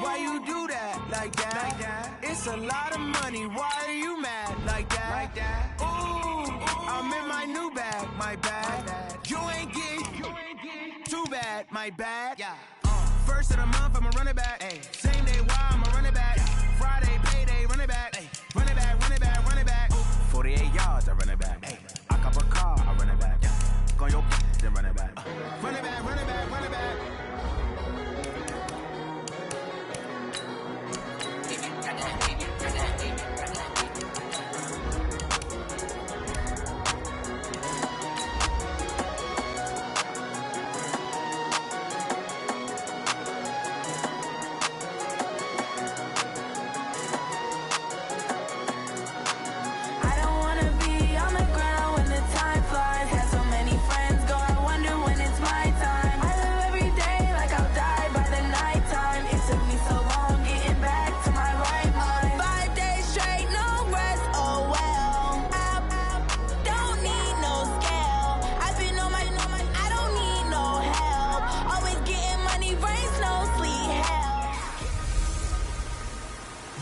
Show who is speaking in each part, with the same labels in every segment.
Speaker 1: why you do that like that? It's a lot of money, why are you mad like that? Ooh, I'm in my new bag, my bad. You ain't getting too bad, my bad. First of the month, I'ma run it back. Same day, why I'ma run it back. Friday, payday, run it back. Run it back, run it back, run it back. 48 yards, I run it back. I cop a car, I run it back. Go your then run it back. Run it back, run it back, run it back.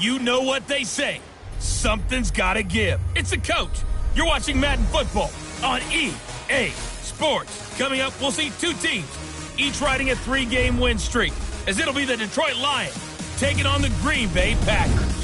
Speaker 2: You know what they say. Something's got to give. It's a coach. You're watching Madden Football on EA Sports. Coming up, we'll see two teams, each riding a 3-game win streak, as it'll be the Detroit Lions taking on the Green Bay Packers.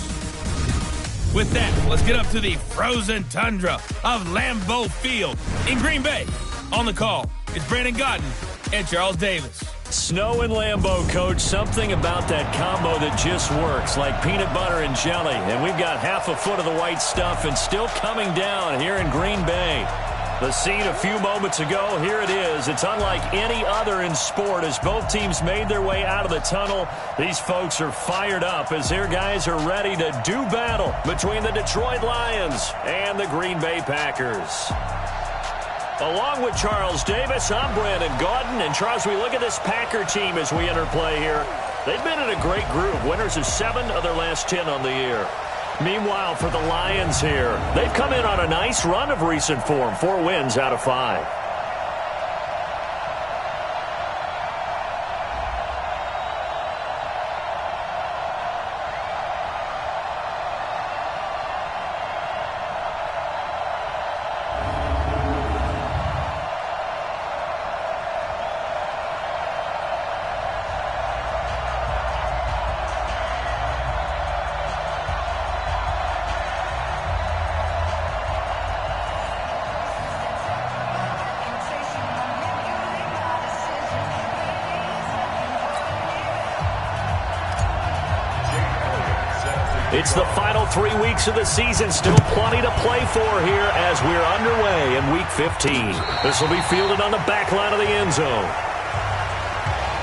Speaker 2: With that, let's get up to the frozen tundra of Lambeau Field in Green Bay. On the call, it's Brandon Gaudin and Charles Davis.
Speaker 3: Snow and Lambeau, Coach. Something about that combo that just works, like peanut butter and jelly. And we've got half a foot of the white stuff and still coming down here in Green Bay. The scene a few moments ago, here it is. It's unlike any other in sport as both teams made their way out of the tunnel. These folks are fired up as their guys are ready to do battle between the Detroit Lions and the Green Bay Packers. Along with Charles Davis, I'm Brandon Gaudin. And Charles, we look at this Packer team as we enter play here. They've been in a great group. Winners of 7 of their last 10 on the year. Meanwhile, for the Lions here, they've come in on a nice run of recent form. 4 wins out of 5. It's the final 3 weeks of the season. Still plenty to play for here as we're underway in Week 15. This will be fielded on the back line of the end zone.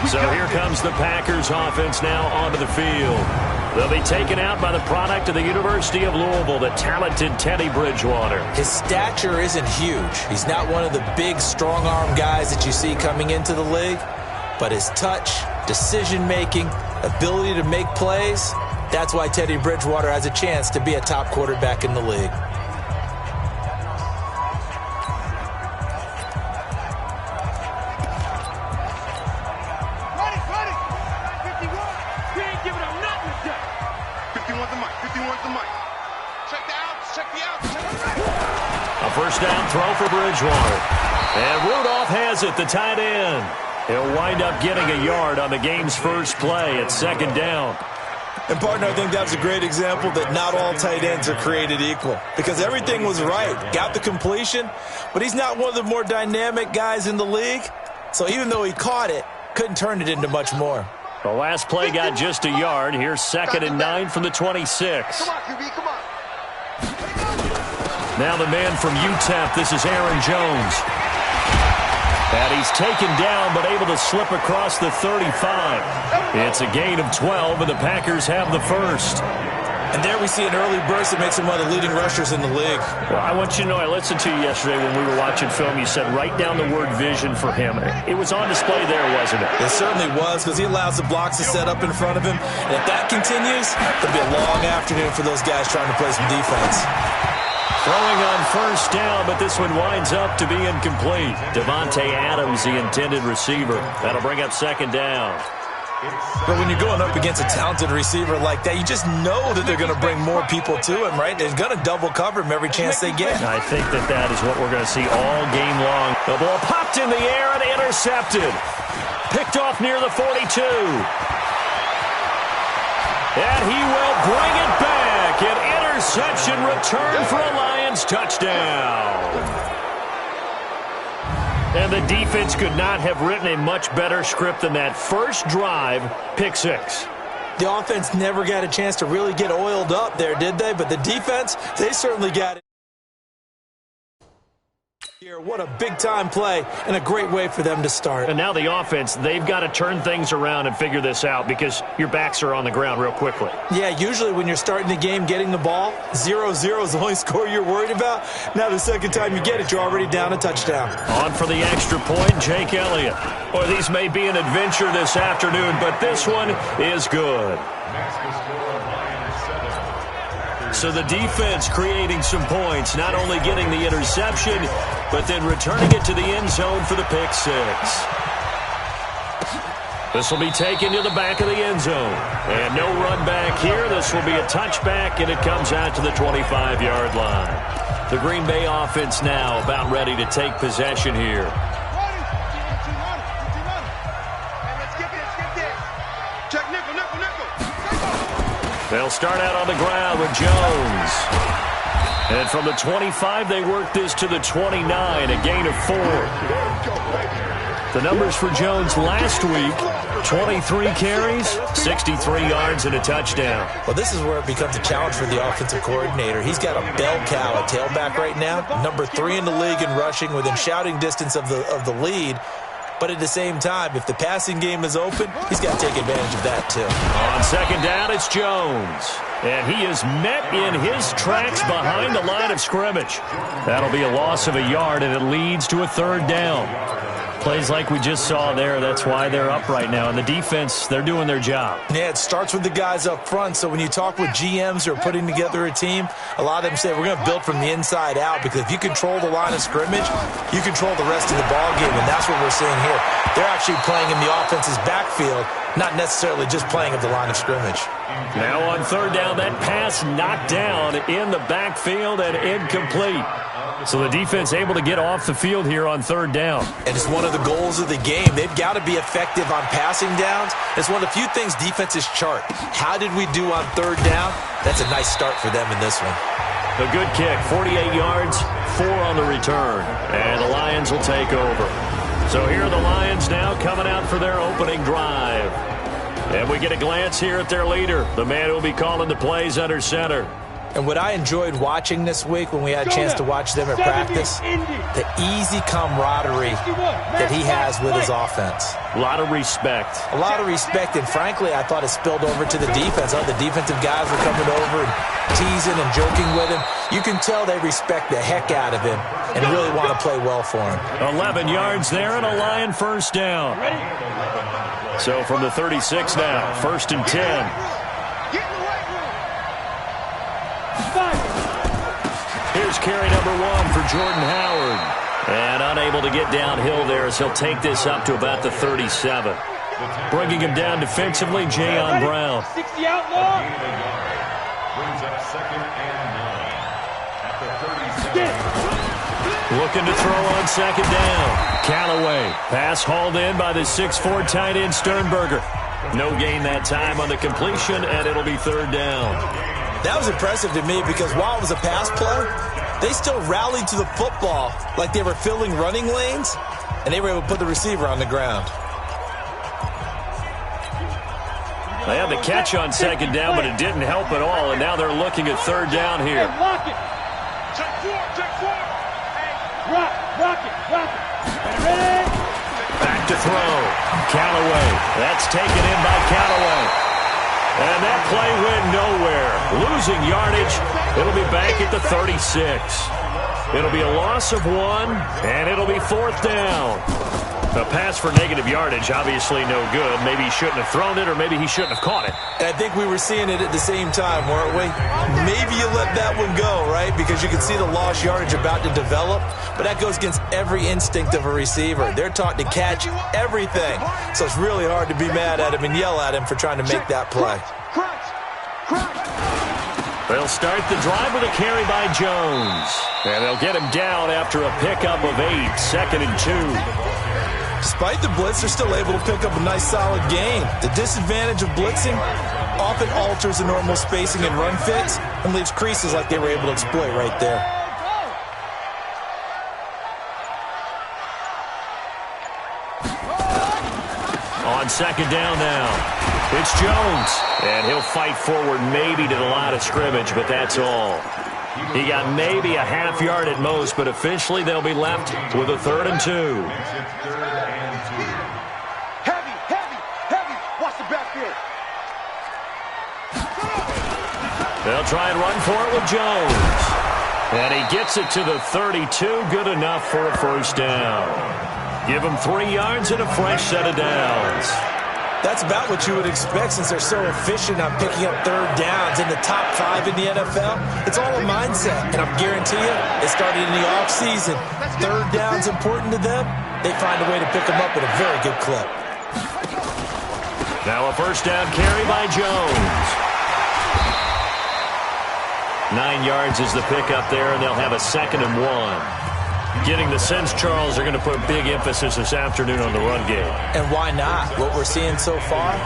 Speaker 3: So here comes the Packers offense now onto the field. They'll be taken out by the product of the University of Louisville, the talented Teddy Bridgewater.
Speaker 4: His stature isn't huge. He's not one of the big, strong-arm guys that you see coming into the league. But his touch, decision-making, ability to make plays, that's why Teddy Bridgewater has a chance to be a top quarterback in the league.
Speaker 5: Ready. 51. We ain't giving up nothing today. 51's the mic. 51's the mic. Check the outs. Check the outs.
Speaker 3: A first down throw for Bridgewater. And Rudolph has it, the tight end. He'll wind up getting a yard on the game's first play at second down.
Speaker 4: And, partner, I think that's a great example that not all tight ends are created equal. Because everything was right. Got the completion, but he's not one of the more dynamic guys in the league. So even though he caught it, couldn't turn it into much more.
Speaker 3: The last play got just a yard. Here's 2nd and 9 from the 26.
Speaker 5: Come on, QB, come on.
Speaker 3: Now the man from UTEP, this is Aaron Jones. And he's taken down but able to slip across the 35. It's a gain of 12, and the Packers have the first.
Speaker 4: And there we see an early burst that makes him one of the leading rushers in the league.
Speaker 3: Well, I want you to know, I listened to you yesterday when we were watching film. You said write down the word vision for him. It was on display there, wasn't it?
Speaker 4: It certainly was, because he allows the blocks to set up in front of him. And if that continues, it'll be a long afternoon for those guys trying to play some defense.
Speaker 3: Throwing on first down, but this one winds up to be incomplete. Devontae Adams, the intended receiver. That'll bring up second down.
Speaker 4: But when you're going up against a talented receiver like that, you just know that they're going to bring more people to him, right? They're going to double cover him every chance they get.
Speaker 3: I think that is what we're going to see all game long. The ball popped in the air and intercepted. Picked off near the 42. And he will bring it back. An interception return for a Lions touchdown. And the defense could not have written a much better script than that first drive, pick six.
Speaker 4: The offense never got a chance to really get oiled up there, did they? But the defense, they certainly got it. What a big-time play and a great way for them to start.
Speaker 3: And now the offense, they've got to turn things around and figure this out because your backs are on the ground real quickly.
Speaker 4: Yeah, usually when you're starting the game getting the ball, 0-0 is the only score you're worried about. Now the second time you get it, you're already down a touchdown.
Speaker 3: On for the extra point, Jake Elliott. Or these may be an adventure this afternoon, but this one is good. So the defense creating some points, not only getting the interception, but then returning it to the end zone for the pick six. This will be taken to the back of the end zone. And no run back here. This will be a touchback, and it comes out to the 25-yard line. The Green Bay offense now about ready to take possession here. They'll start out on the ground with Jones. And from the 25, they work this to the 29, a gain of 4. The numbers for Jones last week, 23 carries, 63 yards, and a touchdown.
Speaker 4: Well, this is where it becomes a challenge for the offensive coordinator. He's got a bell cow at tailback right now, number 3 in the league in rushing, within shouting distance of the lead. But at the same time, if the passing game is open, he's got to take advantage of that too.
Speaker 3: On second down, it's Jones. And he is met in his tracks behind the line of scrimmage. That'll be a loss of a yard, and it leads to a third down. Plays like we just saw there, that's why they're up right now. And the defense, they're doing their job.
Speaker 4: Yeah, it starts with the guys up front. So when you talk with GMs who are putting together a team, a lot of them say we're going to build from the inside out, because if you control the line of scrimmage, you control the rest of the ball game, and that's what we're seeing here. They're actually playing in the offense's backfield, not necessarily just playing at the line of scrimmage.
Speaker 3: Now on third down, that pass knocked down in the backfield and incomplete. So the defense able to get off the field here on third down.
Speaker 4: And it's one of the goals of the game. They've got to be effective on passing downs. It's one of the few things defenses chart. How did we do on third down? That's a nice start for them in this one.
Speaker 3: A good kick, 48 yards, 4 on the return. And the Lions will take over. So here are the Lions now coming out for their opening drive. And we get a glance here at their leader, the man who will be calling the plays under center.
Speaker 4: And what I enjoyed watching this week when we had a chance to watch them at practice, the easy camaraderie that he has with his offense.
Speaker 3: A lot of respect.
Speaker 4: A lot of respect, and frankly, I thought it spilled over to the defense. The defensive guys were coming over and teasing and joking with him. You can tell they respect the heck out of him and really want to play well for him.
Speaker 3: 11 yards there and a Lion first down. So from the 36 now, 1st and 10. Here's carry number 1 for Jordan Howard. And unable to get downhill there as he'll take this up to about the 37. Bringing him down defensively, Jayon Brown.
Speaker 5: 60 outlaw.
Speaker 6: Brings up 2nd and 9 at the 37.
Speaker 3: Looking to throw on 2nd down. Callaway. Pass hauled in by the 6'4" tight end Sternberger. No gain that time on the completion, and it'll be 3rd down.
Speaker 4: That was impressive to me because while it was a pass play, they still rallied to the football like they were filling running lanes, and they were able to put the receiver on the ground.
Speaker 3: They had the catch on 2nd down, but it didn't help at all, and now they're looking at 3rd down here.
Speaker 5: Lock it. Check 4. Rock it. Ready?
Speaker 3: Back to throw. Callaway. That's taken in by Callaway. And that play went nowhere. Losing yardage. It'll be back at the 36. It'll be a loss of 1, and it'll be 4th down. A pass for negative yardage, obviously no good. Maybe he shouldn't have thrown it, or maybe he shouldn't have caught it.
Speaker 4: And I think we were seeing it at the same time, weren't we? Maybe you let that one go, right? Because you can see the lost yardage about to develop. But that goes against every instinct of a receiver. They're taught to catch everything. So it's really hard to be mad at him and yell at him for trying to make that play.
Speaker 3: They'll start the drive with a carry by Jones. And they'll get him down after a pickup of 8, 2nd and 2.
Speaker 4: Despite the blitz, they're still able to pick up a nice solid gain. The disadvantage of blitzing often alters the normal spacing and run fits and leaves creases like they were able to exploit right there.
Speaker 3: On 2nd down now, it's Jones. And he'll fight forward maybe to the line of scrimmage, but that's all. He got maybe a half yard at most, but officially they'll be left with a 3rd and 2.
Speaker 5: Heavy. Watch the backfield.
Speaker 3: They'll try and run for it with Jones. And he gets it to the 32. Good enough for a 1st down. Give him 3 yards and a fresh set of downs.
Speaker 4: That's about what you would expect since they're so efficient on picking up 3rd downs in the top 5 in the NFL. It's all a mindset, and I guarantee you, it started in the offseason. 3rd down's important to them. They find a way to pick them up at a very good clip.
Speaker 3: Now a 1st down carry by Jones. 9 yards is the pickup there, and they'll have a 2nd and 1. Getting the sense, Charles, they're going to put big emphasis this afternoon on the run game.
Speaker 4: And why not? What we're seeing so far,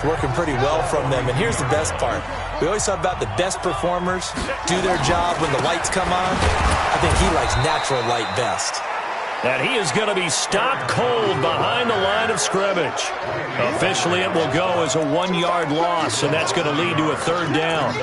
Speaker 4: working pretty well from them. And here's the best part. We always talk about the best performers do their job when the lights come on. I think he likes natural light best.
Speaker 3: And he is going to be stopped cold behind the line of scrimmage. Officially, it will go as a 1-yard loss, and that's going to lead to a 3rd down.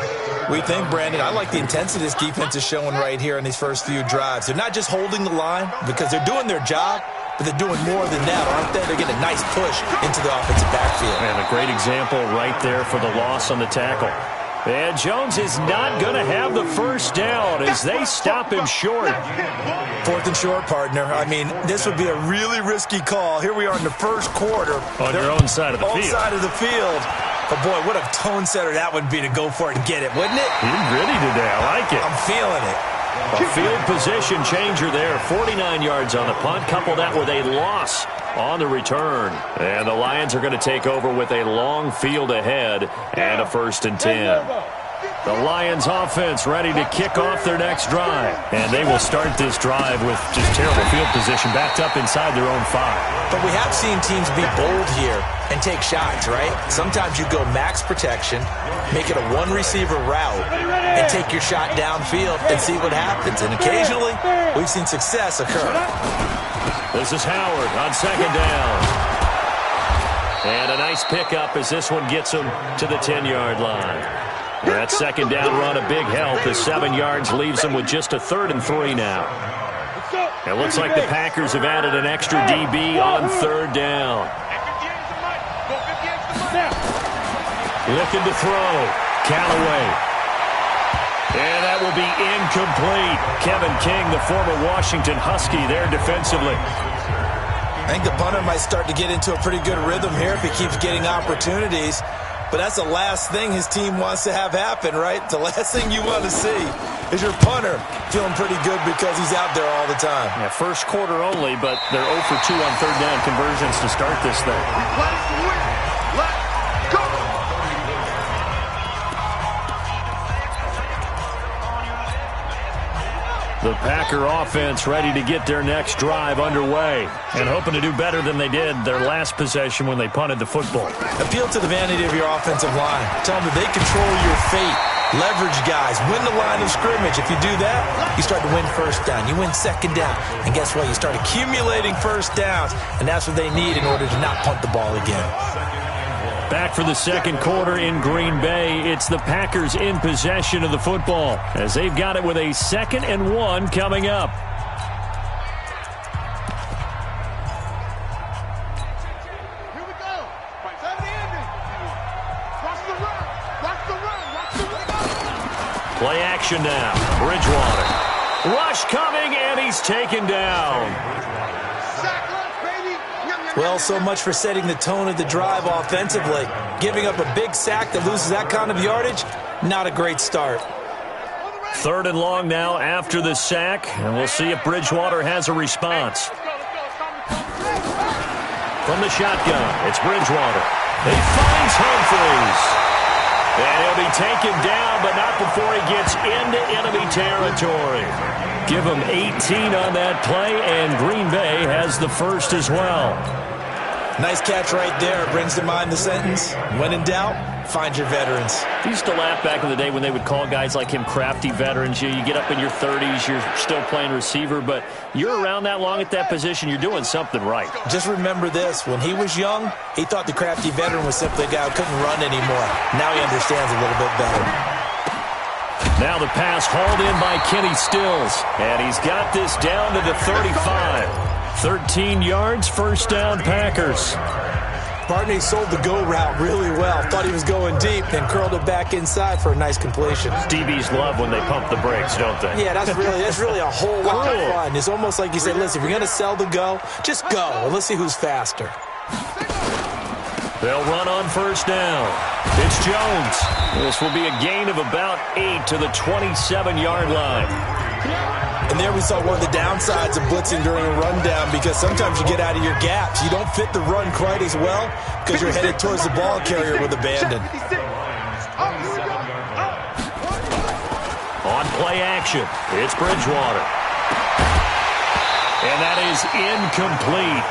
Speaker 4: We think, Brandon, I like the intensity this defense is showing right here in these first few drives. They're not just holding the line because they're doing their job, but they're doing more than that, aren't they? They're getting a nice push into the offensive backfield.
Speaker 3: And a great example right there for the loss on the tackle. And Jones is not going to have the 1st down as they stop him short.
Speaker 4: 4th and short, partner. I mean, this would be a really risky call. Here we are in the 1st quarter.
Speaker 3: On your own side of the field.
Speaker 4: Own side of the field. But, boy, what a tone setter that would be to go for it and get it, wouldn't it?
Speaker 3: You're ready today. I like it.
Speaker 4: I'm feeling it.
Speaker 3: A field position changer there. 49 yards on the punt. Couple that with a loss on the return. And the Lions are going to take over with a long field ahead and a 1st and 10. The Lions offense ready to kick off their next drive. And they will start this drive with just terrible field position backed up inside their own 5.
Speaker 4: But we have seen teams be bold here and take shots, right? Sometimes you go max protection, make it a 1-receiver route, and take your shot downfield and see what happens. And occasionally, we've seen success occur.
Speaker 3: This is Howard on 2nd down. And a nice pickup as this one gets him to the 10-yard line. That 2nd down run, a big help. The 7 yards leaves them with just a 3rd and 3 now. It looks like the Packers have added an extra DB on 3rd down. Looking to throw. Callaway. And that will be incomplete. Kevin King, the former Washington Husky, there defensively.
Speaker 4: I think the punter might start to get into a pretty good rhythm here if he keeps getting opportunities. But that's the last thing his team wants to have happen, right? The last thing you want to see is your punter feeling pretty good because he's out there all the time.
Speaker 3: Yeah, 1st quarter only, but they're 0 for 2 on 3rd down conversions to start this thing.
Speaker 5: Let's go!
Speaker 3: The Packer offense ready to get their next drive underway and hoping to do better than they did their last possession when they punted the football.
Speaker 4: Appeal to the vanity of your offensive line. Tell them that they control your fate. Leverage guys. Win the line of scrimmage. If you do that, you start to win 1st down. You win 2nd down. And guess what? You start accumulating 1st downs. And that's what they need in order to not punt the ball again.
Speaker 3: Back for the 2nd quarter in Green Bay. It's the Packers in possession of the football as they've got it with a 2nd and 1 coming up.
Speaker 5: Here we go. Right side of the ending. Watch the run. Watch the run. Watch the run.
Speaker 3: Play action now. Bridgewater. Rush coming, and he's taken down.
Speaker 5: Sack us, baby. Yum, yum,
Speaker 4: Well, so much for setting the tone of the drive offensively. Giving up a big sack that loses that kind of yardage, not a great start.
Speaker 3: 3rd and long now after the sack, and we'll see if Bridgewater has a response. From the shotgun, it's Bridgewater. He finds Humphries. And he'll be taken down, but not before he gets into enemy territory. Give him 18 on that play, and Green Bay has the first as well.
Speaker 4: Nice catch right there. Brings to mind the sentence, when in doubt, find your veterans.
Speaker 3: I used to laugh back in the day when they would call guys like him crafty veterans. You get up in your 30s, you're still playing receiver, but you're around that long at that position, you're doing something right.
Speaker 4: Just remember this. When he was young, he thought the crafty veteran was simply a guy who couldn't run anymore. Now he understands a little bit better.
Speaker 3: Now the pass hauled in by Kenny Stills, and he's got this down to the 35. 13 yards, first down, Packers.
Speaker 4: Partney sold the go route really well. Thought he was going deep, then curled it back inside for a nice completion.
Speaker 3: DBs love when they pump the brakes, don't they?
Speaker 4: Yeah, that's really a whole lot of fun. It's almost like you say, listen, if you're going to sell the go, just go, and let's see who's faster.
Speaker 3: They'll run on first down. It's Jones. This will be a gain of about 8 to the 27-yard line.
Speaker 4: And there we saw one of the downsides of blitzing during a rundown, because sometimes you get out of your gaps. You don't fit the run quite as well because you're headed towards the ball carrier with abandon.
Speaker 3: On play action, it's Bridgewater. And that is incomplete.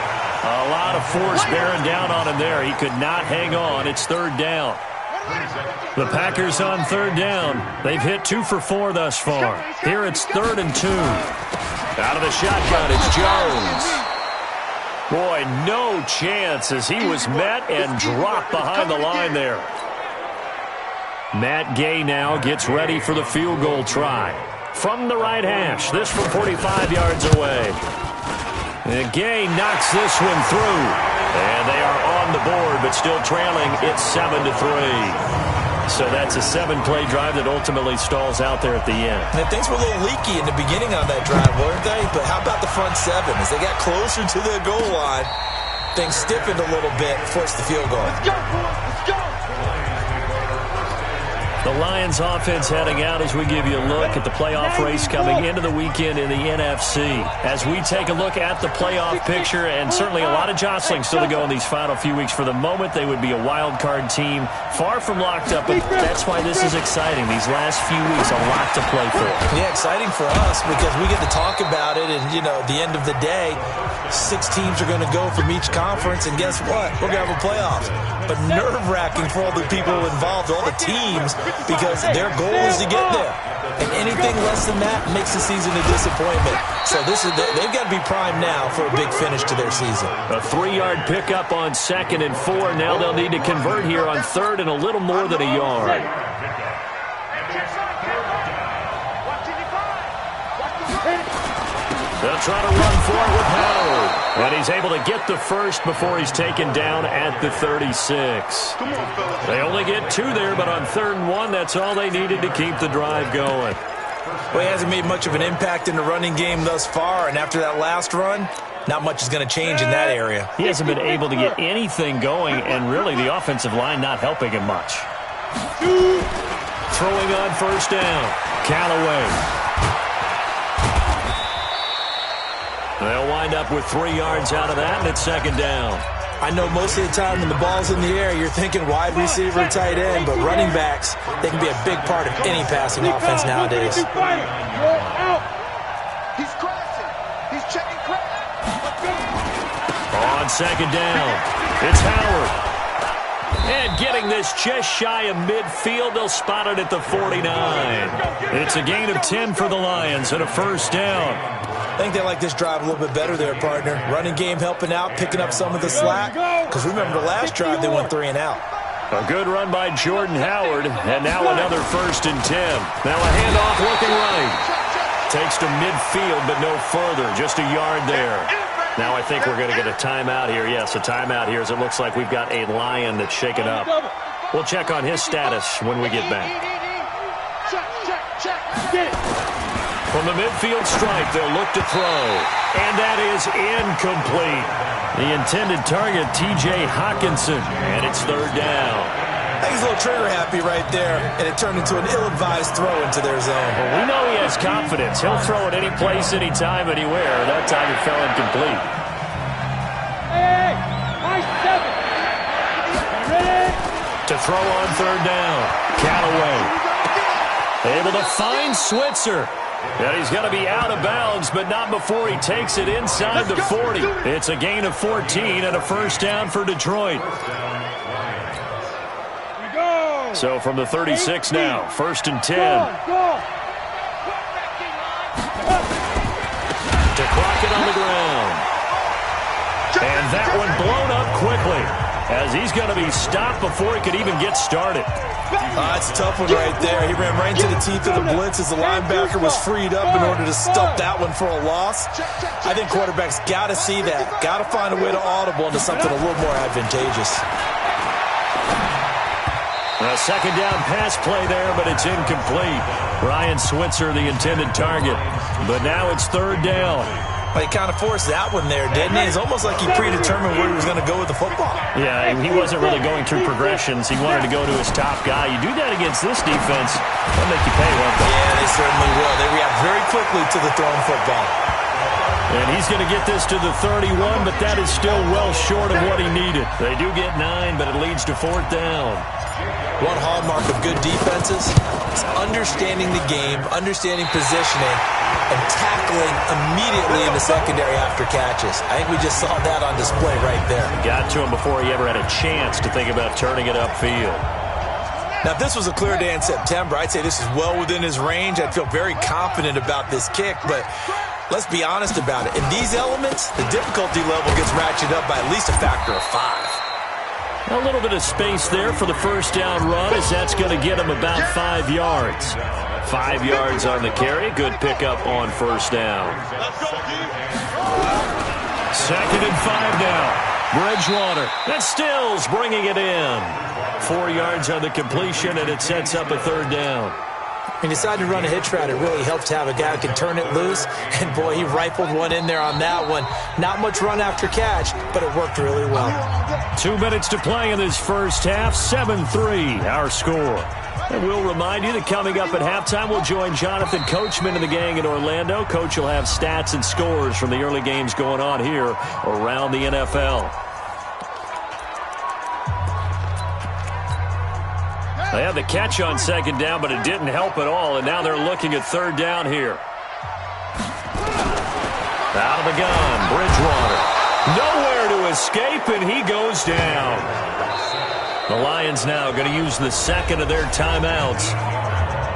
Speaker 3: A lot of force bearing down on him there. He could not hang on. It's 3rd down. The Packers on 3rd down. They've hit 2 for 4 thus far. Here it's 3rd and 2. Out of the shotgun, it's Jones. Boy, no chance as he was met and dropped behind the line there. Matt Gay now gets ready for the field goal try. From the right hash, this from 45 yards away. And Gay knocks this one through. And they are on the board, but still trailing. It's 7-3. So that's a 7-play drive that ultimately stalls out there at the end.
Speaker 4: And things were a little leaky in the beginning on that drive, weren't they? But how about the front 7? As they got closer to the goal line, things stiffened a little bit, forced the field goal.
Speaker 5: Let's go, boys. Let's go.
Speaker 3: The Lions offense heading out as we give you a look at the playoff race coming into the weekend in the NFC. As we take a look at the playoff picture, and certainly a lot of jostling still to go in these final few weeks. For the moment, they would be a wild card team, far from locked up, but that's why this is exciting. These last few weeks, a lot to play for.
Speaker 4: Yeah, exciting for us because we get to talk about it, and, you know, at the end of the day, 6 teams are going to go from each conference, and guess what? We're going to have a playoffs. But nerve-wracking for all the people involved, all the teams, because their goal is to get there. And anything less than that makes the season a disappointment. So they've got to be primed now for a big finish to their season.
Speaker 3: A 3-yard pickup on 2nd and 4. Now they'll need to convert here on 3rd and a little more than a yard. They'll try to run for it with Howard. And he's able to get the first before he's taken down at the 36. They only get 2 there, but on 3rd and 1, that's all they needed to keep the drive going.
Speaker 4: Well, he hasn't made much of an impact in the running game thus far, and after that last run, not much is going to change in that area.
Speaker 3: He hasn't been able to get anything going, and really the offensive line not helping him much. Throwing on first down, Callaway. They'll wind up with 3 yards out of that, and it's 2nd down.
Speaker 4: I know most of the time when the ball's in the air, you're thinking wide receiver, tight end, but running backs, they can be a big part of any passing offense nowadays.
Speaker 5: He's crashing. He's checking crash.
Speaker 3: On 2nd down, it's Howard. And getting this just shy of midfield, they'll spot it at the 49. It's a gain of 10 for the Lions and a first down.
Speaker 4: I think they like this drive a little bit better there, partner. Running game helping out, picking up some of the slack. Because remember the last drive, they went 3 and out.
Speaker 3: A good run by Jordan Howard, and now another 1st and 10. Now a handoff looking right. Takes to midfield, but no further, just a yard there. Now I think we're going to get a timeout here. Yes, a timeout here as it looks like we've got a Lion that's shaken up. We'll check on his status when we get back. From the midfield stripe, they'll look to throw. And that is incomplete. The intended target, T.J. Hockenson, and it's third down.
Speaker 4: I think he's a little trigger happy right there, and it turned into an ill-advised throw into their zone.
Speaker 3: Well, we know he has confidence. He'll throw it any place, anytime, anywhere. That time it fell incomplete.
Speaker 5: Hey, nice 7. Ready?
Speaker 3: To throw on third down, Callaway able to find Switzer. And he's going to be out of bounds, but not before he takes it inside the 40. It's a gain of 14 and a first down for Detroit. So from the 36 now, 1st and 10. To Crockett on the ground. And that one blown up quickly, as he's going to be stopped before he could even get started.
Speaker 4: That's a tough one right there. He ran right into the teeth of the blitz as the linebacker was freed up in order to stuff that one for a loss. I think quarterbacks got to see that. Got to find a way to audible into something a little more advantageous.
Speaker 3: A second down pass play there, but it's incomplete. Ryan Switzer, the intended target. But now it's third down.
Speaker 4: Well, he kind of forced that one there, didn't he? It's almost like he predetermined where he was going to go with the football.
Speaker 3: Yeah, he wasn't really going through progressions. He wanted to go to his top guy. You do that against this defense, they'll make you pay, won't they?
Speaker 4: Yeah, they certainly will. They react very quickly to the thrown football.
Speaker 3: And he's going to get this to the 31, but that is still well short of what he needed. They do get 9, but it leads to 4th down.
Speaker 4: One hallmark of good defenses is understanding the game, understanding positioning, and tackling immediately in the secondary after catches. I think we just saw that on display right there.
Speaker 3: Got to him before he ever had a chance to think about turning it upfield.
Speaker 4: Now, if this was a clear day in September, I'd say this is well within his range. I'd feel very confident about this kick, but let's be honest about it. In these elements, the difficulty level gets ratcheted up by at least a factor of 5.
Speaker 3: A little bit of space there for the first down run, as that's going to get him about 5 yards. 5 yards on the carry. Good pickup on first down. 2nd and 5 now. Bridgewater. And Stills bringing it in. 4 yards on the completion, and it sets up a third down.
Speaker 4: He decided to run a hitch route. It really helped to have a guy who can turn it loose. And, boy, he rifled one in there on that one. Not much run after catch, but it worked really well.
Speaker 3: 2 minutes to play in this first half. 7-3, our score. And we'll remind you that coming up at halftime, we'll join Jonathan Coachman and the gang in Orlando. Coach will have stats and scores from the early games going on here around the NFL. They had the catch on second down, but it didn't help at all, and now they're looking at third down here. Out of the gun, Bridgewater. Nowhere to escape, and he goes down. The Lions now going to use the second of their timeouts.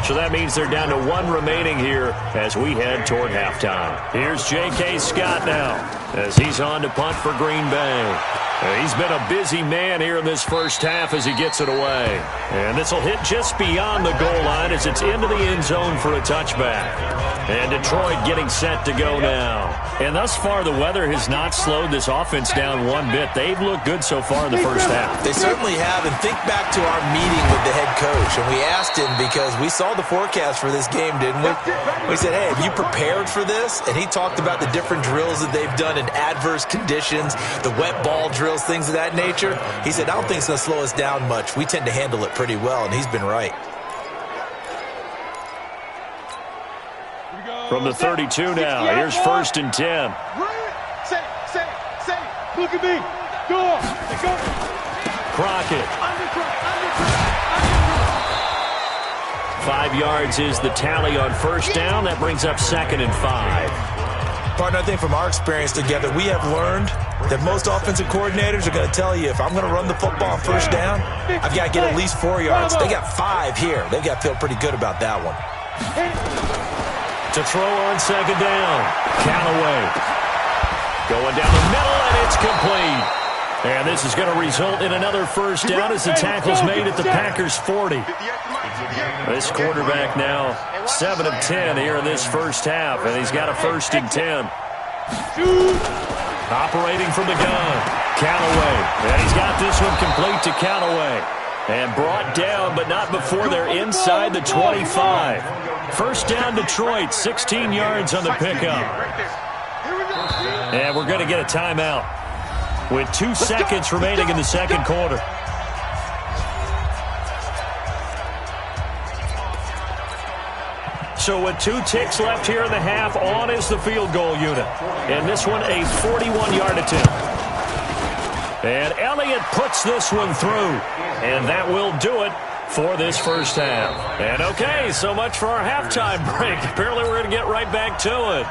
Speaker 3: So that means they're down to 1 remaining here as we head toward halftime. Here's J.K. Scott now as he's on to punt for Green Bay. He's been a busy man here in this first half as he gets it away. And this will hit just beyond the goal line as it's into the end zone for a touchback. And Detroit getting set to go now. And thus far, the weather has not slowed this offense down one bit. They've looked good so far in the first half.
Speaker 4: They certainly have. And think back to our meeting with the head coach. And we asked him, because we saw the forecast for this game, didn't we? We said, hey, have you prepared for this? And he talked about the different drills that they've done in adverse conditions, the wet ball drills, things of that nature. He said, I don't think it's going to slow us down much. We tend to handle it pretty well, and he's been right.
Speaker 3: From the 32 now, here's 1st and 10.
Speaker 5: Say, look at me. Go.
Speaker 3: Crockett. 5 yards is the tally on first down. That brings up 2nd and 5.
Speaker 4: Partner, I think from our experience together, we have learned that most offensive coordinators are going to tell you, if I'm going to run the football on first down, I've got to get at least 4 yards. They got 5 here. They've got to feel pretty good about that one.
Speaker 3: To throw on second down, Callaway. Going down the middle, and it's complete. And this is going to result in another first down as the tackle's made at the Packers' 40. This quarterback now 7 of 10 here in this first half, and he's got a 1st and 10. Operating from the gun, Callaway. And he's got this one complete to Callaway. And brought down, but not before they're inside the 25. First down, Detroit, 16 yards on the pickup. And we're going to get a timeout. with 2 seconds remaining in the second quarter. So with 2 ticks left here in the half, on is the field goal unit. And this one a 41-yard attempt. And Elliott puts this one through. And that will do it for this first half. And okay, so much for our halftime break. Apparently we're going to get right back to it.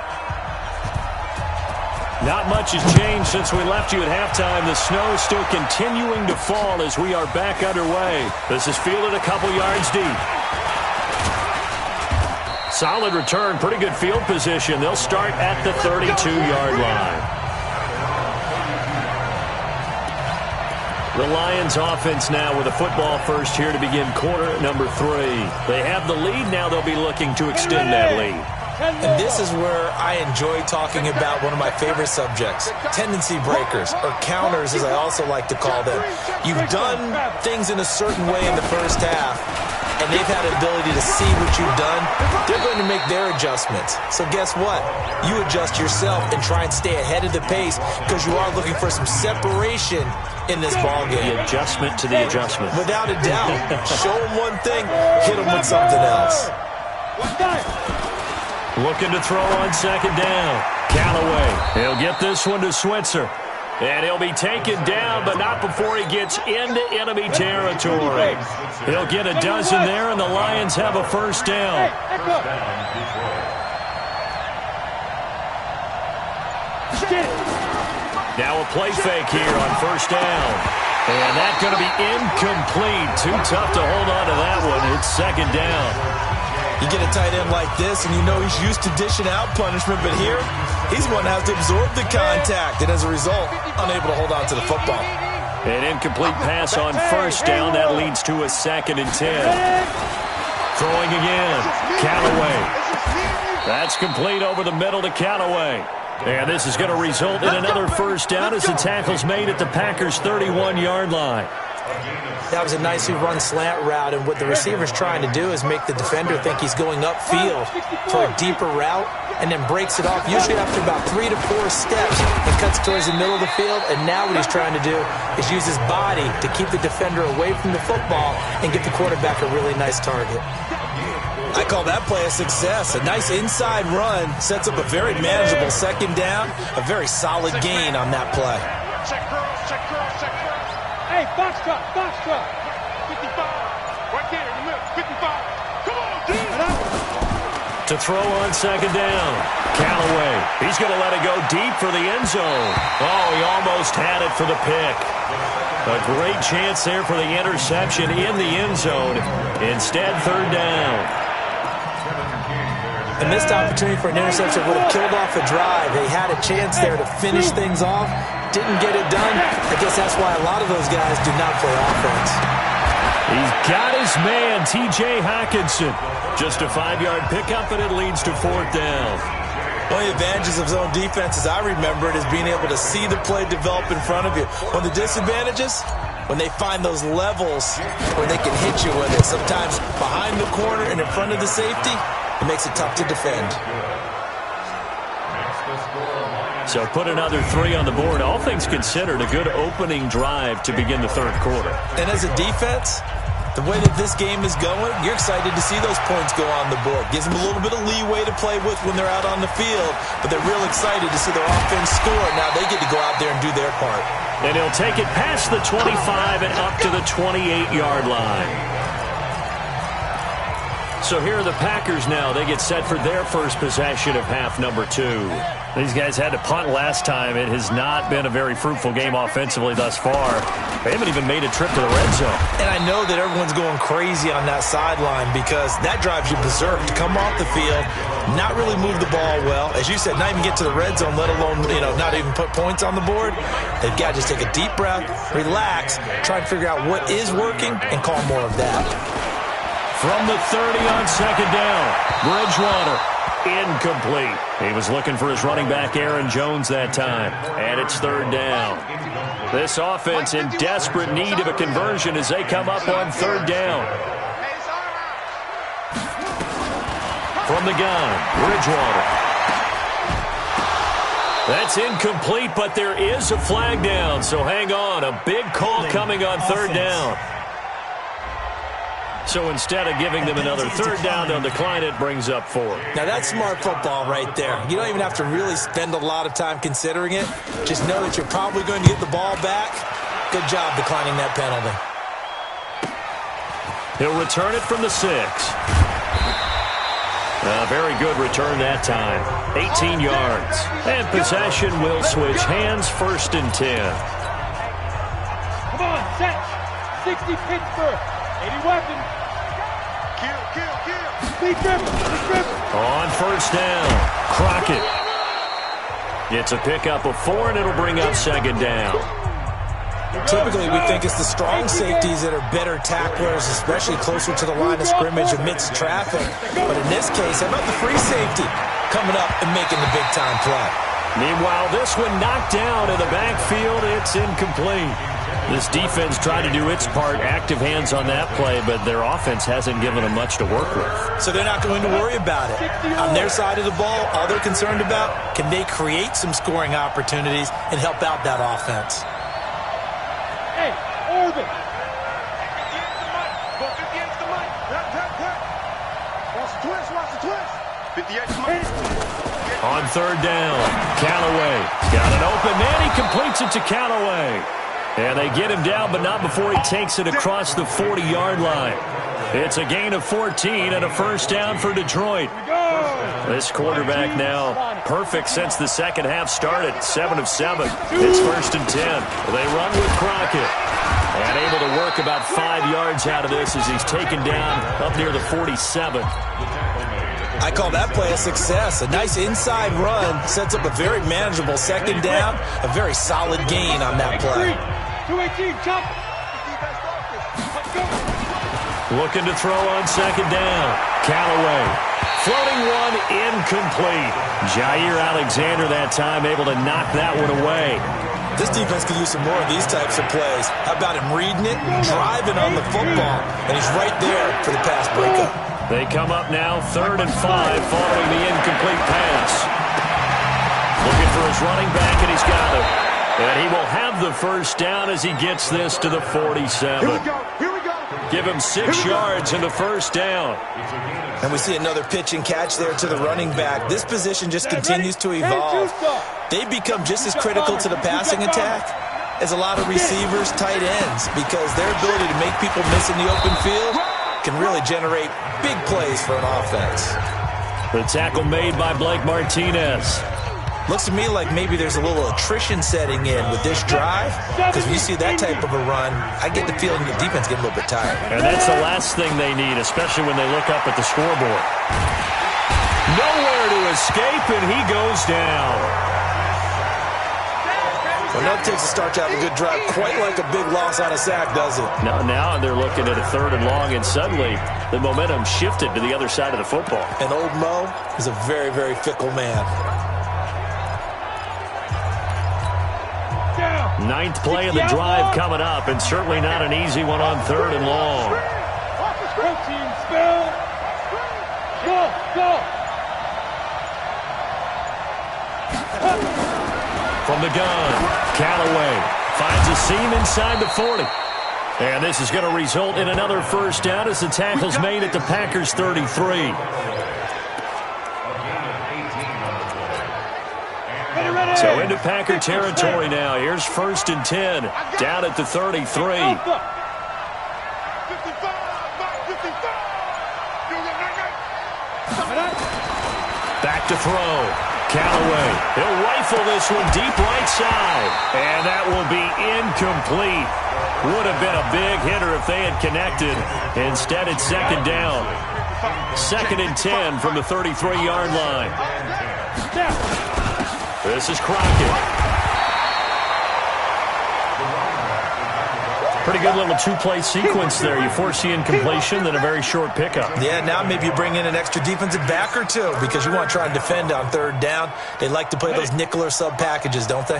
Speaker 3: Not much has changed since we left you at halftime. The snow is still continuing to fall as we are back underway. This is fielded a couple yards deep. Solid return, pretty good field position. They'll start at the 32-yard line. The Lions offense now with a football first here to begin quarter number 3. They have the lead. Now they'll be looking to extend that lead.
Speaker 4: And this is where I enjoy talking about one of my favorite subjects, tendency breakers, or counters as I also like to call them. You've done things in a certain way in the first half, and they've had an ability to see what you've done. They're going to make their adjustments. So guess what? You adjust yourself and try and stay ahead of the pace because you are looking for some separation in this ballgame.
Speaker 3: The adjustment to the adjustment.
Speaker 4: Without a doubt. Show them one thing, hit them with something else.
Speaker 3: Looking to throw on second down. Callaway. He'll get this one to Switzer. And he'll be taken down, but not before he gets into enemy territory. He'll get a dozen there, and the Lions have a first down. Now a play fake here on first down. And that's going to be incomplete. Too tough to hold on to that one. It's second down.
Speaker 4: You get a tight end like this, and you know he's used to dishing out punishment, but here, he's one that has to absorb the contact, and as a result, unable to hold on to the football.
Speaker 3: An incomplete pass on first down. That leads to a 2nd and 10. Throwing again. Callaway. That's complete over the middle to Callaway. And this is going to result in another first down as the tackle's made at the Packers' 31-yard line.
Speaker 4: That was a nicely run slant route, and what the receiver's trying to do is make the defender think he's going upfield for a deeper route and then breaks it off, usually after about 3 to 4 steps, and cuts towards the middle of the field. And now what he's trying to do is use his body to keep the defender away from the football and get the quarterback a really nice target. I call that play a success. A nice inside run sets up a very manageable second down, a very solid gain on that play.
Speaker 5: Check girls, check girls, check girls. Hey, box truck, box truck. 55. Right there in the middle. 55. Come on, dude.
Speaker 3: To throw on second down. Callaway. He's going to let it go deep for the end zone. Oh, he almost had it for the pick. A great chance there for the interception in the end zone. Instead, third down.
Speaker 4: A missed opportunity for an interception would have killed off a drive. They had a chance there to finish things off. Didn't get it done. I guess that's why a lot of those guys do not play offense.
Speaker 3: He's got his man, T.J. Hockenson. Just a 5-yard pickup, and it leads to fourth down.
Speaker 4: One of the advantages of zone defense, as I remember it, is being able to see the play develop in front of you. One of the disadvantages, when they find those levels where they can hit you with it, sometimes behind the corner and in front of the safety, it makes it tough to defend.
Speaker 3: So put another 3 on the board. All things considered, a good opening drive to begin the third quarter.
Speaker 4: And as a defense, the way that this game is going, you're excited to see those points go on the board. Gives them a little bit of leeway to play with when they're out on the field, but they're real excited to see their offense score. Now they get to go out there and do their part.
Speaker 3: And he'll take it past the 25 and up to the 28-yard line. So here are the Packers now. They get set for their first possession of half number 2. These guys had to punt last time. It has not been a very fruitful game offensively thus far. They haven't even made a trip to the red zone.
Speaker 4: And I know that everyone's going crazy on that sideline because that drives you berserk to come off the field, not really move the ball well. As you said, not even get to the red zone, let alone, not even put points on the board. They've got to just take a deep breath, relax, try and figure out what is working, and call more of that.
Speaker 3: From the 30 on second down, Bridgewater. Incomplete. He was looking for his running back, Aaron Jones, that time. And it's third down. This offense in desperate need of a conversion as they come up on third down. From the gun, Bridgewater. That's incomplete, but there is a flag down, so hang on. A big call coming on third down. So instead of giving them another third down, they'll decline it, brings up 4.
Speaker 4: Now, that's smart football right there. You don't even have to really spend a lot of time considering it. Just know that you're probably going to get the ball back. Good job declining that penalty.
Speaker 3: He'll return it from the 6. A very good return that time. 18 yards. And possession will switch hands, 1st and 10.
Speaker 5: Come on, set. 60 Pittsburgh. 80 weapons. Kill.
Speaker 3: On 1st down, Crockett. It's a pickup of 4, and it'll bring up 2nd down.
Speaker 4: Typically, we think it's the strong safeties that are better tacklers, especially closer to the line of scrimmage amidst traffic. But in this case, how about the free safety coming up and making the big-time play?
Speaker 3: Meanwhile, this one knocked down in the backfield. It's incomplete. This defense tried to do its part, active hands on that play, but their offense hasn't given them much to work with.
Speaker 4: So they're not going to worry about it. On their side of the ball, all they're concerned about, can they create some scoring opportunities and help out that offense?
Speaker 5: Hey, Orbit. Watch the twist. 58
Speaker 3: On 3rd down, Callaway got an open man. He completes it to Callaway. And they get him down, but not before he takes it across the 40-yard line. It's a gain of 14 and a 1st down for Detroit. This quarterback now perfect since the second half started. 7 of 7. It's 1st and 10. They run with Crockett. And able to work about 5 yards out of this as he's taken down up near the 47.
Speaker 4: I call that play a success. A nice inside run sets up a very manageable 2nd down. A very solid gain on that play.
Speaker 5: 218, jump.
Speaker 3: Looking to throw on 2nd down. Callaway. Floating one, incomplete. Jair Alexander that time able to knock that one away.
Speaker 4: This defense could use some more of these types of plays. How about him reading it, driving on the football, and he's right there for the pass breakup.
Speaker 3: They come up now 3rd and 5 following the incomplete pass. Looking for his running back, and he's got it. And he will have the 1st down as he gets this to the 47.
Speaker 5: Here we go.
Speaker 3: Give him 6 yards and the 1st down.
Speaker 4: And we see another pitch and catch there to the running back. This position just continues to evolve. They become just as critical to the passing attack as a lot of receivers, tight ends, because their ability to make people miss in the open field can really generate big plays for an offense.
Speaker 3: The tackle made by Blake Martinez.
Speaker 4: Looks to me like maybe there's a little attrition setting in with this drive, because when you see that type of a run, I get the feeling the defense getting a little bit tired.
Speaker 3: And that's the last thing they need, especially when they look up at the scoreboard. Nowhere to escape, and he goes down.
Speaker 4: Well, now it takes a start to have a good drive, quite like a big loss on a sack, does it?
Speaker 3: Now they're looking at a 3rd and long, and suddenly the momentum shifted to the other side of the football.
Speaker 4: And old Mo is a very, very fickle man.
Speaker 3: 9th play of the drive coming up, and certainly not an easy one on 3rd and long.
Speaker 5: Protein spill. Go.
Speaker 3: From the gun, Callaway finds a seam inside the 40. And this is going to result in another 1st down as the tackle's made at the Packers' 33. So into Packer territory now. Here's 1st and 10, down at the 33. Back to throw. Callaway. He'll rifle this one deep right side. And that will be incomplete. Would have been a big hitter if they had connected. Instead, it's 2nd down. 2nd and 10 from the 33-yard line. This is Crockett. Pretty good little 2-play sequence there. You force the incompletion, then a very short pickup.
Speaker 4: Yeah, now maybe you bring in an extra defensive back or two because you want to try and defend on 3rd down. They like to play those nickel or sub packages, don't they?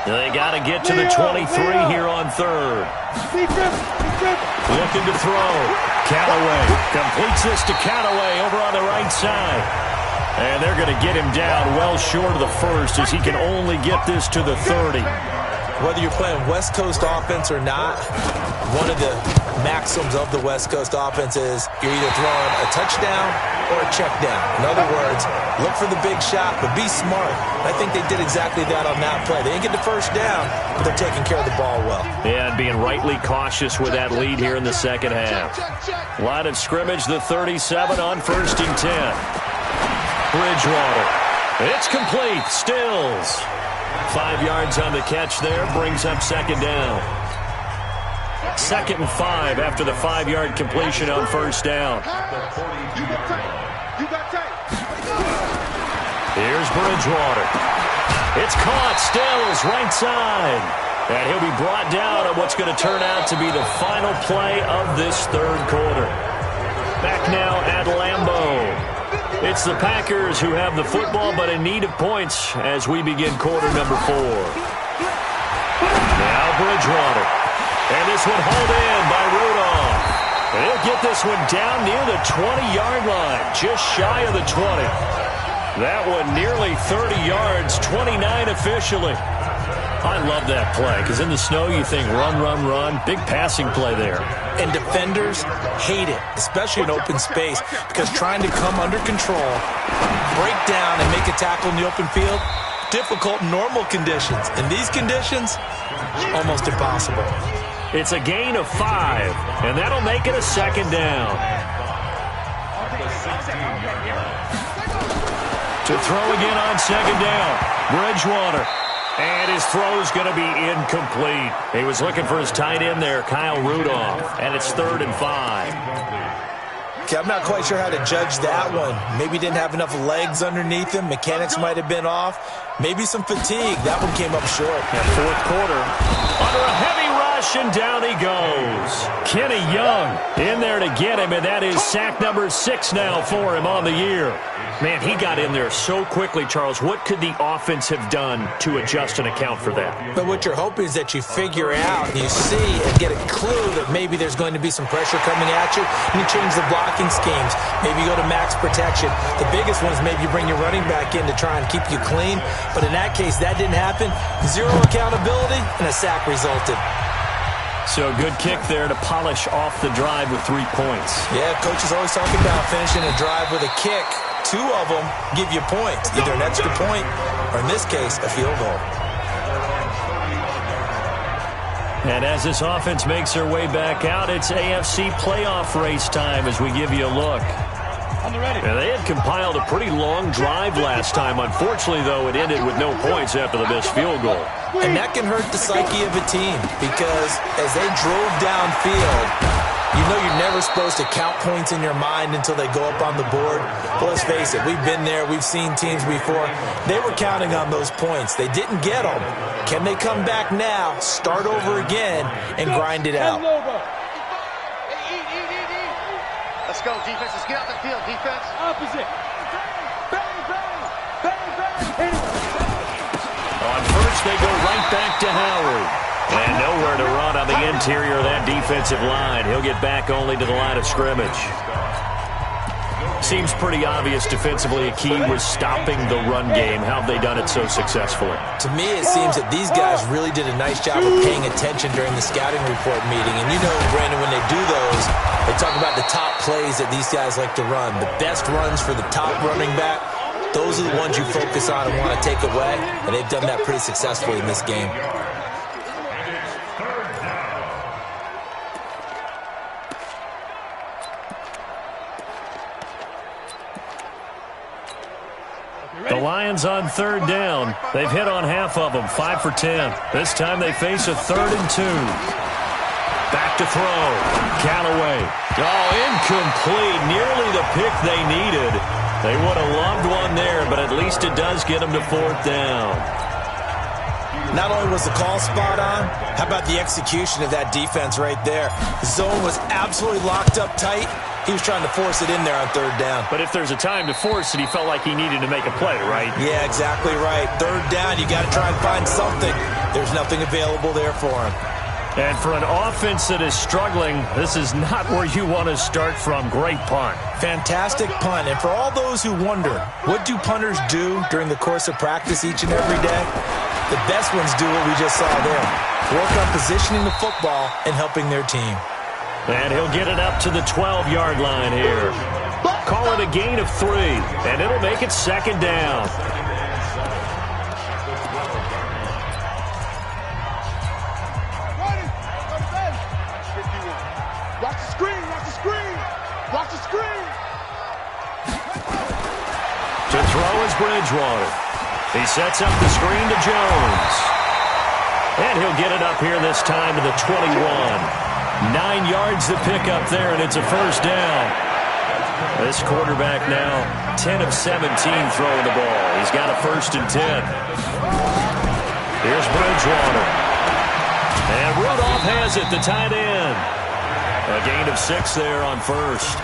Speaker 3: They got to get to the 23 here on 3rd. Looking to throw. Callaway completes this to Callaway over on the right side. And they're going to get him down well short of the first as he can only get this to the 30.
Speaker 4: Whether you're playing West Coast offense or not, one of the maxims of the West Coast offense is you're either throwing a touchdown or a check down. In other words, look for the big shot, but be smart. I think they did exactly that on that play. They didn't get the first down, but they're taking care of the ball well.
Speaker 3: Yeah, and being rightly cautious with that lead here in the second half. Line of scrimmage, the 37 on 1st and 10. Bridgewater. It's complete. Stills. 5 yards on the catch there. Brings up 2nd down. 2nd and 5 after the 5-yard completion on 1st down. Here's Bridgewater. It's caught. Stills right side. And he'll be brought down on what's going to turn out to be the final play of this 3rd quarter. Back now at Lambeau. It's the Packers who have the football, but in need of points as we begin quarter number 4. Now Bridgewater. And this one hauled in by Rudolph. And he'll get this one down near the 20-yard line, just shy of the 20. That one nearly 30 yards, 29 officially. I love that play because in the snow you think run, run, run. Big passing play there.
Speaker 4: And defenders hate it, especially in open space, because trying to come under control, break down, and make a tackle in the open field, difficult in normal conditions. In these conditions, almost impossible.
Speaker 3: It's a gain of 5, and that'll make it a 2nd down. To throw again on 2nd down, Bridgewater. And his throw's going to be incomplete. He was looking for his tight end there, Kyle Rudolph. And it's 3rd and 5.
Speaker 4: Okay, I'm not quite sure how to judge that one. Maybe didn't have enough legs underneath him. Mechanics might have been off. Maybe some fatigue. That one came up short.
Speaker 3: And 4th quarter. Under a heavy rush, and down he goes. Kenny Young in there to get him, and that is sack number 6 now for him on the year. Man, he got in there so quickly, Charles. What could the offense have done to adjust and account for that?
Speaker 4: But what you're hoping is that you figure out, you see, and get a clue that maybe there's going to be some pressure coming at you, and you change the blocking schemes. Maybe you go to max protection. The biggest one is maybe you bring your running back in to try and keep you clean. But in that case, that didn't happen. 0 accountability, and a sack resulted.
Speaker 3: So good kick there to polish off the drive with 3 points.
Speaker 4: Yeah, coach is always talking about finishing a drive with a kick. 2 of them give you points, either an extra point or, in this case, a field goal.
Speaker 3: And as this offense makes their way back out, it's AFC playoff race time as we give you a look. And they had compiled a pretty long drive last time. Unfortunately, though, it ended with no points after the missed field goal.
Speaker 4: And that can hurt the psyche of a team because as they drove downfield, you know you're never supposed to count points in your mind until they go up on the board. But let's face it, we've been there. We've seen teams before. They were counting on those points. They didn't get them. Can they come back now, start over again, and grind it out?
Speaker 5: Let's go, defense. Let's get out the field, defense. Opposite. Bang, bang. Bang, bang.
Speaker 3: On first, they go right back to Howard. And nowhere to run on the interior of that defensive line. He'll get back only to the line of scrimmage. Seems pretty obvious defensively a key was stopping the run game. How have they done it so successfully?
Speaker 4: To me, it seems that these guys really did a nice job of paying attention during the scouting report meeting. And you know, Brandon, when they do those, they talk about the top plays that these guys like to run. The best runs for the top running back, those are the ones you focus on and want to take away. And they've done that pretty successfully in this game.
Speaker 3: The Lions on 3rd down. They've hit on half of them, 5 for 10. This time they face a 3rd and 2. Back to throw. Callaway. Oh, incomplete. Nearly the pick they needed. They would have loved one there, but at least it does get them to 4th down.
Speaker 4: Not only was the call spot on, how about the execution of that defense right there? The zone was absolutely locked up tight. He was trying to force it in there on 3rd down.
Speaker 3: But if there's a time to force it, he felt like he needed to make a play, right?
Speaker 4: Yeah, exactly right. 3rd down, you got to try and find something. There's nothing available there for him.
Speaker 3: And for an offense that is struggling, this is not where you want to start from. Great punt.
Speaker 4: Fantastic punt. And for all those who wonder, what do punters do during the course of practice each and every day? The best ones do what we just saw there. Work on positioning the football and helping their team.
Speaker 3: And he'll get it up to the 12-yard line here. Call it a gain of 3, and it'll make it second down.
Speaker 5: Watch the screen, watch the screen, watch the screen.
Speaker 3: To throw is Bridgewater. He sets up the screen to Jones. And he'll get it up here this time to the 21. 9 yards to pick up there, and it's a first down. This quarterback now 10 of 17 throwing the ball. He's got a 1st and 10. Here's Bridgewater. And Rudolph has it, the tight end. A gain of 6 there on first.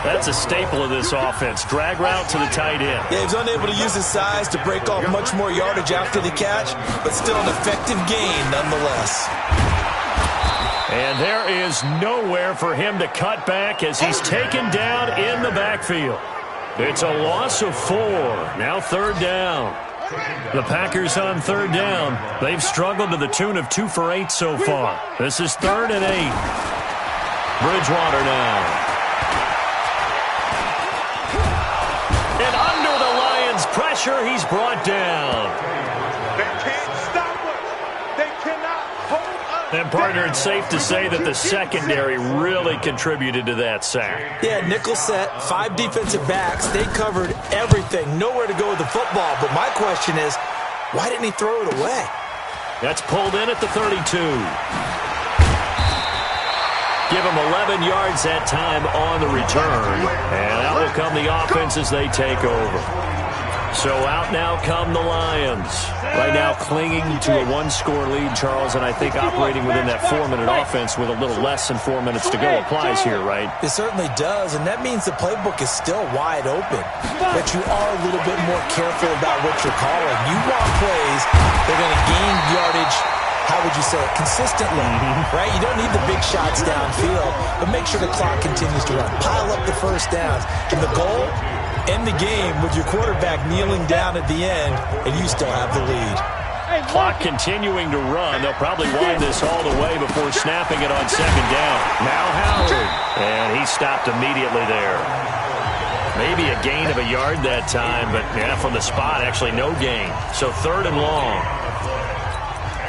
Speaker 3: That's a staple of this offense. Drag route to the tight end.
Speaker 4: Yeah, he was unable to use his size to break off much more yardage after the catch, but still an effective gain nonetheless.
Speaker 3: And there is nowhere for him to cut back as he's taken down in the backfield. It's a loss of 4. Now 3rd down. The Packers on 3rd down. They've struggled to the tune of 2 for 8 so far. This is 3rd and 8. Bridgewater now. And under the Lions' pressure, he's brought down.
Speaker 5: They can't stop us. They cannot hold us.
Speaker 3: And, partner, it's safe to say that the secondary really contributed to that sack.
Speaker 4: Yeah, nickel set, 5 defensive backs. They covered everything. Nowhere to go with the football. But my question is, why didn't he throw it away?
Speaker 3: That's pulled in at the 32. Give him 11 yards that time on the return. And out will come the offense as they take over. So out now come the Lions. Right now clinging to a 1-score lead, Charles, and I think operating within that 4-minute offense with a little less than 4 minutes to go applies here, right?
Speaker 4: It certainly does, and that means the playbook is still wide open. But you are a little bit more careful about what you're calling. You want plays, they're going to gain yardage, how would you say it, consistently, right? You don't need the big shots downfield, but make sure the clock continues to run. Pile up the first downs. And the goal, end the game with your quarterback kneeling down at the end, and you still have the lead.
Speaker 3: Clock continuing to run. They'll probably wind this all the way before snapping it on 2nd down. Now Howard. And he stopped immediately there. Maybe a gain of a yard that time, but yeah, from the spot, actually no gain. So 3rd and long.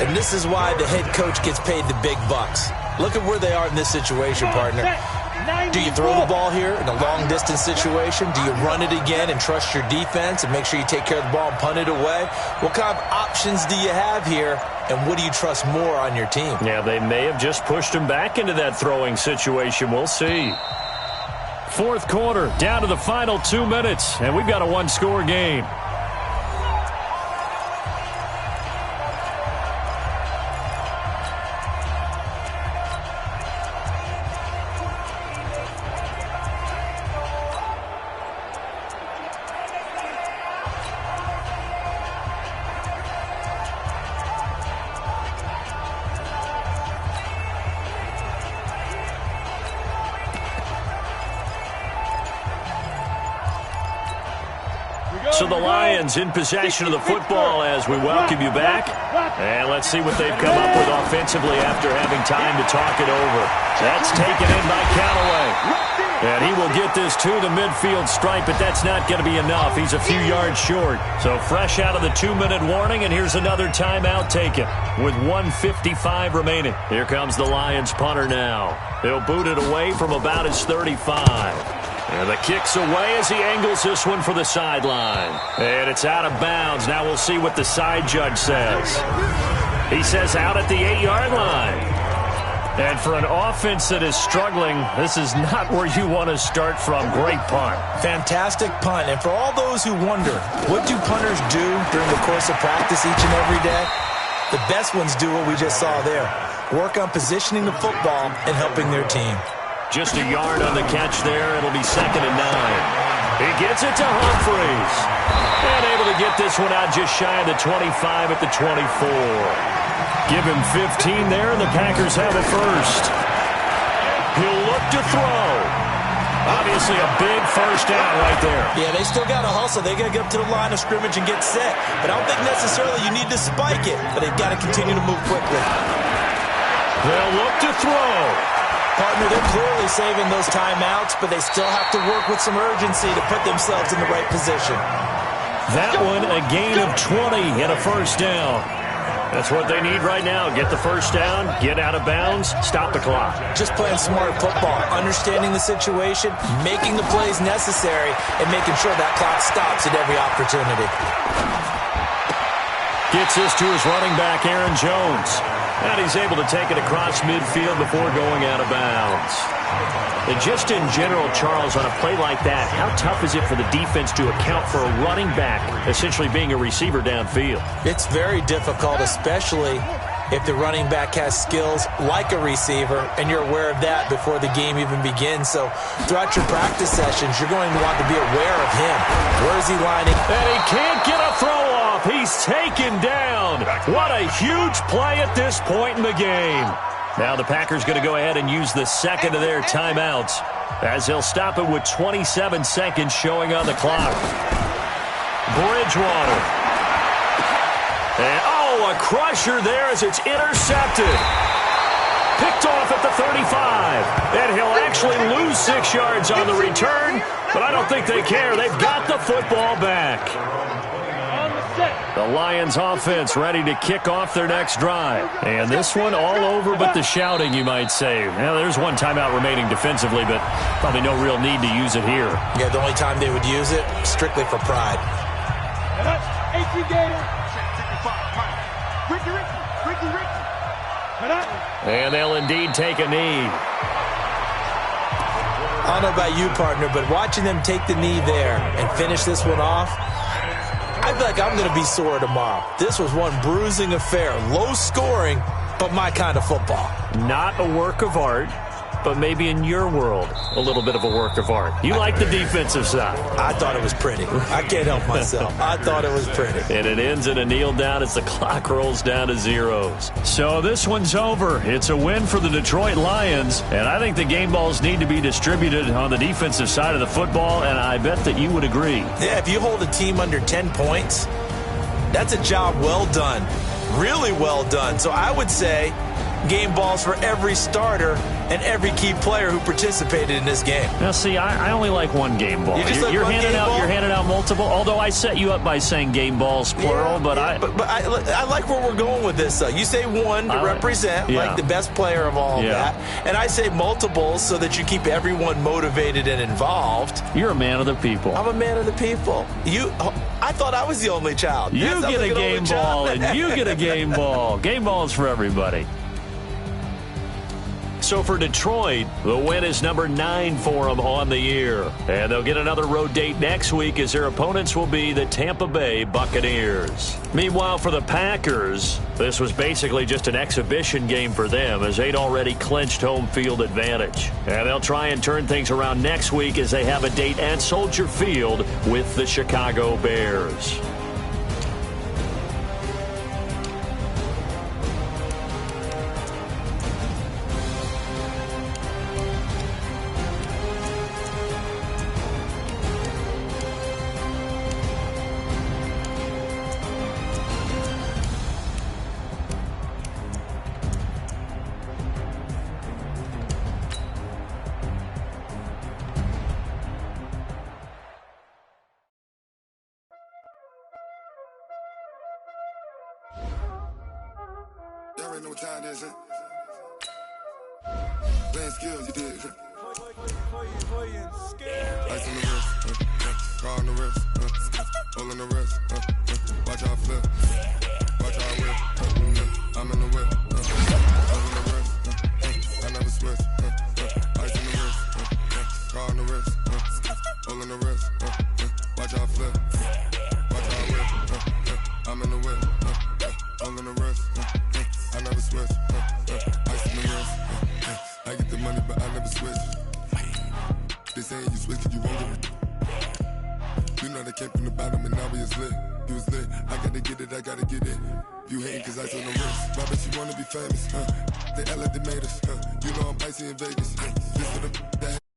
Speaker 4: And this is why the head coach gets paid the big bucks. Look at where they are in this situation, partner. Do you throw the ball here in a long-distance situation? Do you run it again and trust your defense and make sure you take care of the ball and punt it away? What kind of options do you have here, and what do you trust more on your team?
Speaker 3: Yeah, they may have just pushed him back into that throwing situation. We'll see. 4th quarter, down to the final 2 minutes, and we've got a 1-score game. So the Lions in possession of the football as we welcome you back. And let's see what they've come up with offensively after having time to talk it over. That's taken in by Callaway. And he will get this to the midfield stripe, but that's not going to be enough. He's a few yards short. So fresh out of the 2-minute warning, and here's another timeout taken with 1:55 remaining. Here comes the Lions punter now. He'll boot it away from about his 35. And the kick's away as he angles this one for the sideline. And it's out of bounds. Now we'll see what the side judge says. He says out at the 8-yard line. And for an offense that is struggling, this is not where you want to start from. Great punt.
Speaker 4: Fantastic punt. And for all those who wonder, what do punters do during the course of practice each and every day? The best ones do what we just saw there. Work on positioning the football and helping their team.
Speaker 3: Just a yard on the catch there. It'll be 2nd and 9. He gets it to Humphries. And able to get this one out just shy of the 25 at the 24. Give him 15 there, and the Packers have it first. He'll look to throw. Obviously a big first down right there.
Speaker 4: Yeah, they still got to hustle. They got to get up to the line of scrimmage and get set. But I don't think necessarily you need to spike it. But they've got to continue to move quickly.
Speaker 3: They'll look to throw.
Speaker 4: Partner, they're clearly saving those timeouts, but they still have to work with some urgency to put themselves in the right position.
Speaker 3: That one, a gain of 20 and a first down. That's what they need right now. Get the first down, get out of bounds, stop the clock.
Speaker 4: Just playing smart football, understanding the situation, making the plays necessary, and making sure that clock stops at every opportunity.
Speaker 3: Gets this to his running back, Aaron Jones. And he's able to take it across midfield before going out of bounds. And just in general, Charles, on a play like that, how tough is it for the defense to account for a running back essentially being a receiver downfield?
Speaker 4: It's very difficult, especially if the running back has skills like a receiver, and you're aware of that before the game even begins. So throughout your practice sessions, you're going to want to be aware of him. Where is he lining?
Speaker 3: And he can't get a throw off. He's taken down. What a huge play at this point in the game. Now the Packers going to go ahead and use the second of their timeouts as they'll stop it with 27 seconds showing on the clock. Bridgewater. And, a crusher there as it's intercepted. Picked off at the 35. And he'll actually lose 6 yards on the return, but I don't think they care. They've got the football back. The Lions offense ready to kick off their next drive. And this one all over but the shouting, you might say. Now, there's one timeout remaining defensively, but probably no real need to use it here.
Speaker 4: Yeah, the only time they would use it, strictly for pride.
Speaker 3: And they'll indeed take a knee.
Speaker 4: I don't know about you, partner, but watching them take the knee there and finish this one off, I feel like I'm going to be sore tomorrow. This was one bruising affair. Low scoring, but my kind of football.
Speaker 3: Not a work of art, but maybe in your world, a little bit of a work of art. You like the defensive side.
Speaker 4: I thought it was pretty. I can't help myself. I thought it was pretty.
Speaker 3: And it ends in a kneel down as the clock rolls down to zeros. So this one's over. It's a win for the Detroit Lions, and I think the game balls need to be distributed on the defensive side of the football, and I bet that you would agree.
Speaker 4: Yeah, if you hold a team under 10 points, that's a job well done. Really well done. So I would say game balls for every starter and every key player who participated in this game.
Speaker 3: Now, see, I only like one game ball. You're handing out multiple. Although I set you up by saying game balls plural, but
Speaker 4: I like where we're going with this. You say one to represent like the best player of all of that, and I say multiples so that you keep everyone motivated and involved.
Speaker 3: You're a man of the people.
Speaker 4: I'm a man of the people. I thought I was the only child.
Speaker 3: You get a game ball, and you get a game ball. Game balls for everybody. So for Detroit, the win is number 9 for them on the year. And they'll get another road date next week as their opponents will be the Tampa Bay Buccaneers. Meanwhile, for the Packers, this was basically just an exhibition game for them as they'd already clinched home field advantage. And they'll try and turn things around next week as they have a date at Soldier Field with the Chicago Bears.
Speaker 7: Y'all already know what time it is, huh? Playing skills, you dig? Ice on the wrist, car on the wrist, hole in the wrist, watch how I flip, watch how I whip, I'm in the whip, hole in the wrist, I never switch, ice on the wrist, car on the wrist, hole in the wrist, watch how I flip, watch how I whip, I'm in the whip, hole in the wrist, I never switch, ice in the wrist, I get the money but I never switch. They saying you switch cause you won't get it. You know they came from the bottom and now we is lit. You was lit, I gotta get it, I gotta get it. You hating cause I took no risks. My bitch, you wanna be famous, They act like they made us, You know I'm icy in Vegas, This for the that